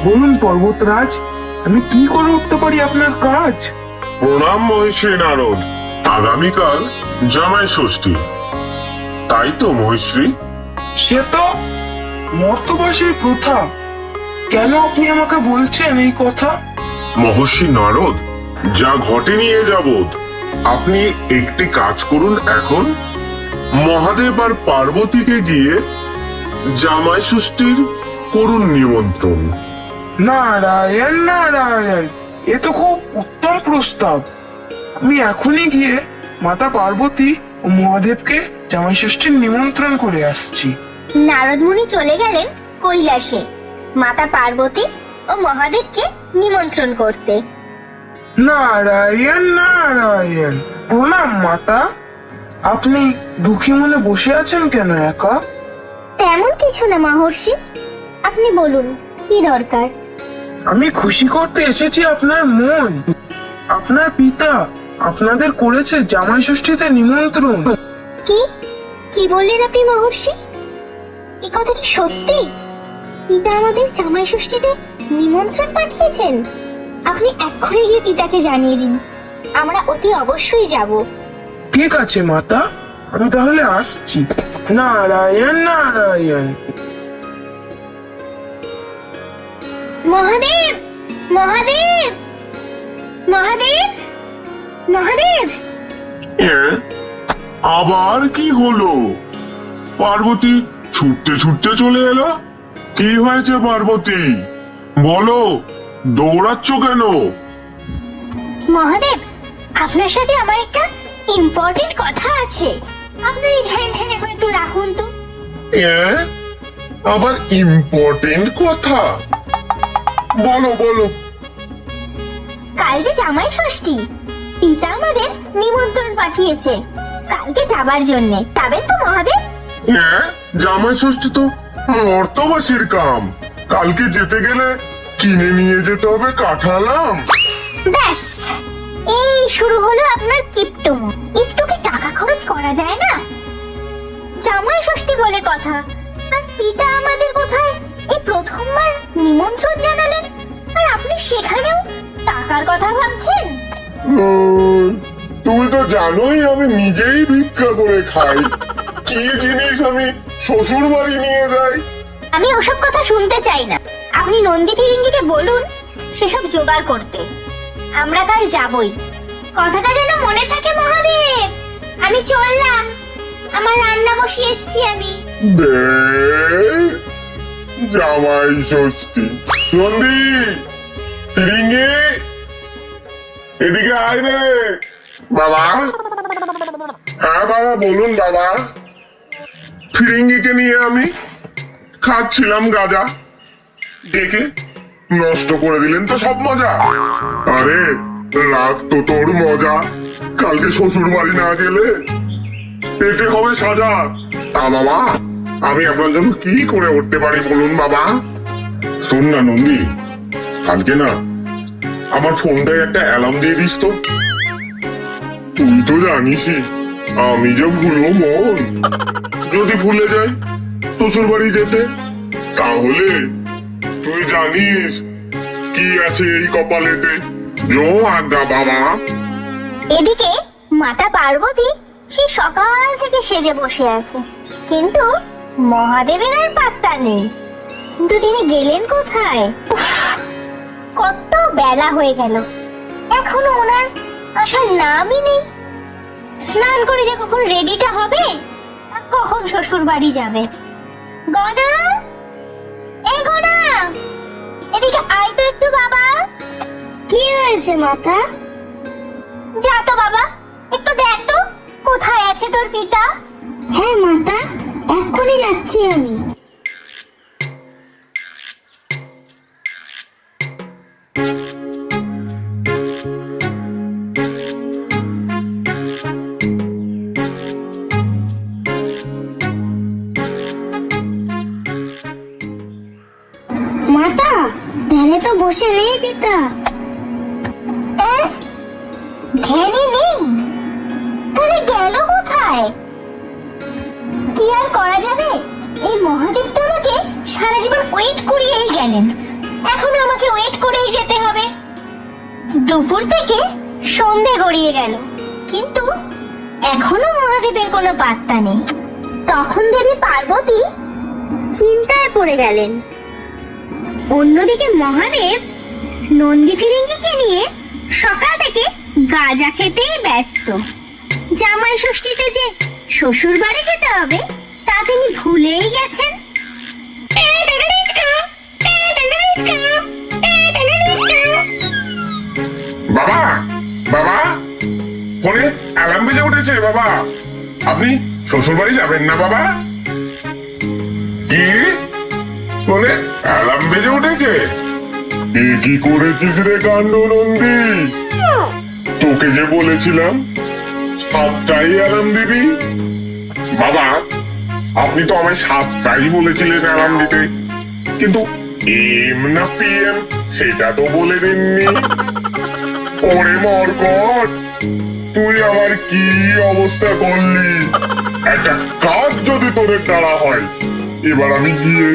বলুন পর্বতরাজ, আমি কি করে উঠতে পারি আপনার কাজ? প্রণাম মহিষী নারদ। আগামীকাল জামাই ষষ্ঠী, তাই তো মহিশ্রী? সে তো মর্তবাসীর প্রথা। কেন আপনি আমাকে বলছেন এই কথা? মহর্ষি নারদ, যা ঘটেনি এ যাবৎ, আপনি একটি কাজ করুন এখন। মহাদেব আর পার্বতীকে গিয়ে জামাই ষষ্ঠীর করুন নিমন্ত্রণ। নারায়ণ নারায়ণ, এ তো খুব উত্তম প্রস্তাব। আমি এখনই গিয়ে মাতা পার্বতী ও মহাদেবকে জামাই ষষ্ঠীর নিমন্ত্রণ করে আসছি। নারদ মুনি চলে গেলেন কৈলাসে মাতা পার্বতী ও মহাদেবকে নিমন্ত্রণ করতে। নারায়ণ নারায়ণ, প্রণাম মাতা। আপনি দুঃখী মনে বসে আছেন কেন একা? তেমন কিছু না মহর্ষি, আপনি বলুন কি দরকার? আমি খুশি করতে এসেছি আপনার মন। আপনার পিতা আপনাদের করেছে জামাই ষষ্ঠীতে নিমন্ত্রণ। কি কি বললেন আপনি মহর্ষি? এই কথা কি সত্যি? পিতা আমাদের জামাই ষষ্ঠীতে নিমন্ত্রণ পাঠিয়েছেন? আপনি এক্ষুনি গিয়ে পিতাকে জানিয়ে দিন, আমরা অতি অবশ্যই যাব। ঠিক আছে মাতা, আমি তাহলে আসছি। নারায়ণ নারায়ণ। মহাদেব মহাদেব মহাদেব মহাদেব! আবার কি হলো? পার্বতী ছুটতে ছুটতে চলে এলো। কি হয়েছে পার্বতী, বলো, দৌড়াচ্ছ কেন? মহাদেব, আপনার সাথে আমার একটা ইম্পর্টেন্ট কথা আছে। আপনার এই ধ্যান ধ্যান এখন একটু রাখুন তো। আবার ইম্পর্টেন্ট কথা? বলো বলো। কাল যে জামাই ষষ্ঠী, পিতা আমাদের নিমন্ত্রণ পাঠিয়েছে কালকে যাবার জন্য। যাবেন তো মহাদেব? জামাই ষষ্ঠী তো মর্তবাসীর কাম। কালকে যেতে গেলে কিনে নিয়ে যেতে হবে কাঁঠাল আম। ব্যাস, এই শুরু হলো আপনার কিপটমো। একটু কি টাকা খরচ করা যায় না? জামাই ষষ্ঠী বলে কথা, আর পিতা আমাদের কোথায় এই প্রথমবার নিমন্ত্রণ জানালেন, আর আপনি সেখানেও টাকার কথা ভাবছেন? তুমি তো জানোই আমি নিজেই ভিক্ষা করে খাই। কি জিনিস আমি শ্বশুর বাড়ি নিয়ে যাই? আমি ওসব কথা শুনতে চাই না। আপনি নন্দী ফিরিঙ্গিকে বলুন সেসব জোগাড় করতে। আমরা কাল যাবই, কথাটা যেন মনে থাকে মহাদেব। আমি চললাম, আমার রান্না বসিয়ে এসছি আমি। জামাই ষষ্ঠী। নন্দী ফিরিঙ্গি, এদিকে আয় রে বাবা। হ্যাঁ বাবা বলুন বাবা। ফিরিঙ্গিকে নিয়ে আমি খাচ্ছিলাম গাঁজা, দেখে নষ্ট করে দিলেন তো সব মজা। আরে রাত তো তোর মজা, কালকে শ্বশুর বাড়ি না গেলে পেটে হবে সাজা। তা বাবা, আমি আপনার জন্য কি করে উঠতে পারি বলুন বাবা? শোন না নন্দী, কালকে না আমার ফোনটায় একটা অ্যালার্ম দিয়ে দিস তো। তুই তো জানিসই আমি যে ভুলো মন। যদি ভুলে যাই শ্বশুর বাড়ি যেতে, তাহলে তুই জানিস কি আছে এই কপালেতে। জো আজ্ঞা বাবা। এদিকে মাতা পার্বতী সে সকাল থেকে সেজে বসে আছে, কিন্তু মহাদেবের আর পাত্তা নেই। কিন্তু তিনি গেলেন কোথায়? উফ, কত বেলা হয়ে গেল, এখনো ওনার আসার নামই নেই। স্নান করে যে কখন রেডিটা হবে আর কখন শ্বশুর বাড়ি যাবে। গনা, এই গনা, এদিকে আয় তো একটু বাবা। কি হয়েছে মাতা? যা তো বাবা, একটু দেখ তো কোথায় আছে তোর পিতা। হ্যাঁ মাতা, এক্ষুনি যাচ্ছি আমি। মাতা, ধ্যানে তো বসে নেই পিতা। ধ্যানে নেই? তাহলে গেল কোথায়? কি আর করা যাবে, এই মহাদেব তো আমাকে সারা জীবন ওয়েট করিয়েই গেলেন। এখন আমাকে ওয়েট করেই যেতে হবে। দুপুর থেকে সন্ধে গড়িয়ে গেল, কিন্তু এখনো মহাদেবের কোনো পাত্তা নেই। তখন দেবী পার্বতী চিন্তায় পড়ে গেলেন। অন্যদিকে মহাদেব নন্দী ফিরিঙ্গিকে নিয়ে সকাল থেকে গাঁজা খেতেই ব্যস্ত। জামাই ষষ্ঠীতে যে শ্বশুর বাড়ি যেতে হবে তা তিনি ভুলেই গেছেন। বাবা, বাবা, ফোনে অ্যালার্ম বেজে উঠেছে বাবা। আপনি শ্বশুর বাড়ি যাবেন না বাবা? কি? ফোনে অ্যালার্ম বেজে উঠেছে? এ কি করেছিস রে কাণ্ড নন্দী? তোকে যে বলেছিলাম 7টায় অ্যালার্ম দিবি। বাবা, আপনি তো আমায় 7টায় বলেছিলেন অ্যালার্ম দিতে, কিন্তু এম না পিএম সেটা তো বলে দেননি। ওরে মরকট, তুই আমার কি অবস্থা করলি! একটা কাজ যদি তোদের দ্বারা হয়, এবার আমি গিয়ে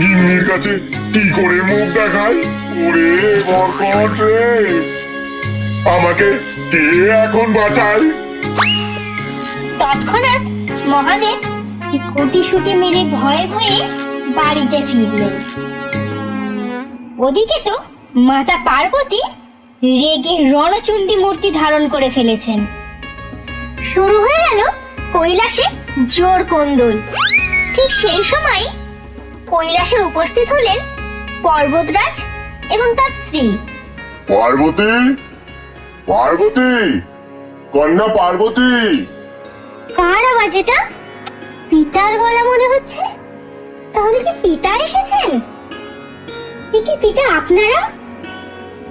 গিন্নির কাছে কি করে মুখ দেখাই? ওরে মরকট রে, আমাকে কে এখন বাঁচায়? তৎক্ষণাৎ মহাদেব গুটিসুটি মেরে ভয়ে ভয়ে বাড়িতে ফিরলেন। ওদিকে তো মাতা পার্বতী রেগে রণচণ্ডী মূর্তি ধারণ করে ফেলেছেন। শুরু হয়ে গেল কৈলাসে জোর কোন্দল। ঠিক সেই সময় কৈলাসে উপস্থিত হলেন পর্বতরাজ এবং তার স্ত্রী। পার্বতী, পার্বতী, কন্যা পার্বতী। কার আওয়াজ এটা? পিতার গলা মনে হচ্ছে। তাহলে কি পিতা এসেছেন? এ কি পিতা আপনারা?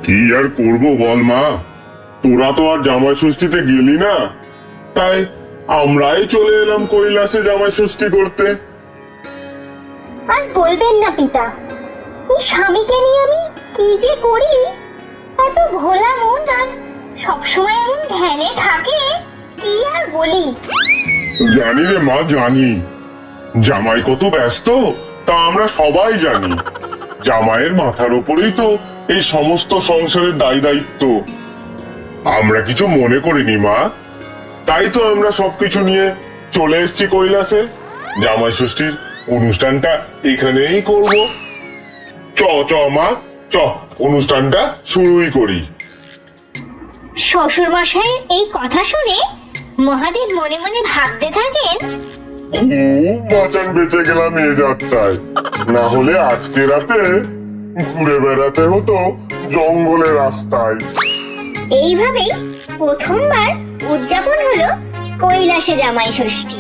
কি আর করবো বল মা, তোরা তো আর জামাই ষষ্ঠীতে গেলি না, তাই আমরাই চলে এলাম কৈলাসে জামাই ষষ্ঠী করতে। আর বলবেন না পিতা, এই স্বামীকে নিয়ে আমি কি যে করি। এত ভোলা মন আর সবসময় এমন ধ্যানে থাকে, কি আর বলি। জানি রে মা, জানি জামাই কত ব্যস্ত তা আমরা সবাই জানি। জামাইয়ের মাথার উপরেই তো এই সমস্ত সংসারের দায় দায়িত্ব। আমরা কিছু মনে করিনি মা, তাই তো আমরা সবকিছু নিয়ে চলে এসেছি কৈলাসে। জামাই ষষ্ঠীর অনুষ্ঠানটা এখানেই করব। চ চ মা, চ অনুষ্ঠানটা শুরুই করি। শ্বশুর মশাইয়ের এই কথা শুনে মহাদেব মনে মনে ভাবতে থাকেন, খুব বাঁচান বেঁচে গেলাম এ যাত্রায়, না হলে আজকে রাতে ঘুরে বেড়াতে হতো জঙ্গলের রাস্তায়। এইভাবেই প্রথমবার উদযাপন হলো কৈলাসে জামাই ষষ্ঠী।